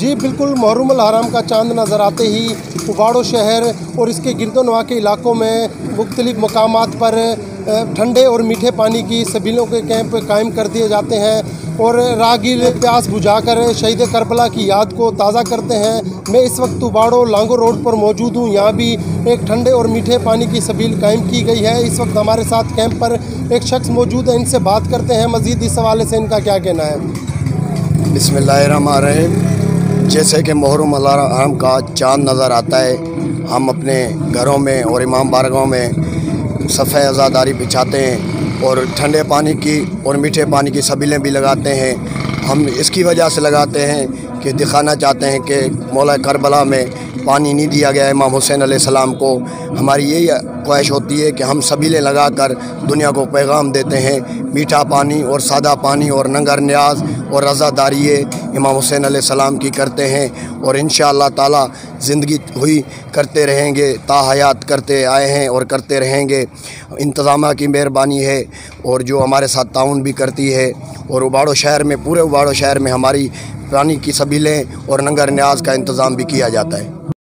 जी बिल्कुल, मुहर्रम अल हराम का चांद नज़र आते ही उबाड़ो शहर और इसके गिरदोनवा के इलाकों में मुख्तलिफ़ मकामात पर ठंडे और मीठे पानी की सबीलों के कैंप कायम कर दिए जाते हैं और राहगीर प्यास बुझाकर शहीद करबला की याद को ताज़ा करते हैं। मैं इस वक्त उबाड़ो लांगो रोड पर मौजूद हूँ। यहाँ भी एक ठंडे और मीठे पानी की सबील कायम की गई है। इस वक्त हमारे साथ कैंप पर एक शख्स मौजूद है, इनसे बात करते हैं मज़ीद इस हवाले से इनका क्या कहना है। बिस्मिल्लाहिर्रहमानिर्रहीम। जैसे कि मुहर्रम अल हराम का चाँद नज़र आता है, हम अपने घरों में और इमाम बारगाहों में सफ़े अज़ादारी बिछाते हैं और ठंडे पानी की और मीठे पानी की सबीलें भी लगाते हैं। हम इसकी वजह से लगाते हैं कि दिखाना चाहते हैं कि मौला करबला में पानी नहीं दिया गया इमाम हुसैन अलैहिस्सलाम को। हमारी यही ख्वाहिश होती है कि हम सबीलें लगाकर दुनिया को पैगाम देते हैं, मीठा पानी और सादा पानी और नंगर न्याज और रज़ादारी इमाम हुसैन अलैहिस्सलाम की करते हैं और इंशाअल्लाह ताला ज़िंदगी हुई करते रहेंगे, ताहयात करते आए हैं और करते रहेंगे। इंतज़ामिया की मेहरबानी है और जो हमारे साथ ताउन भी करती है और उबाड़ो शहर में, पूरे उबाड़ो शहर में हमारी पानी की सबीलें और नंगर न्याज का इंतज़ाम भी किया जाता है।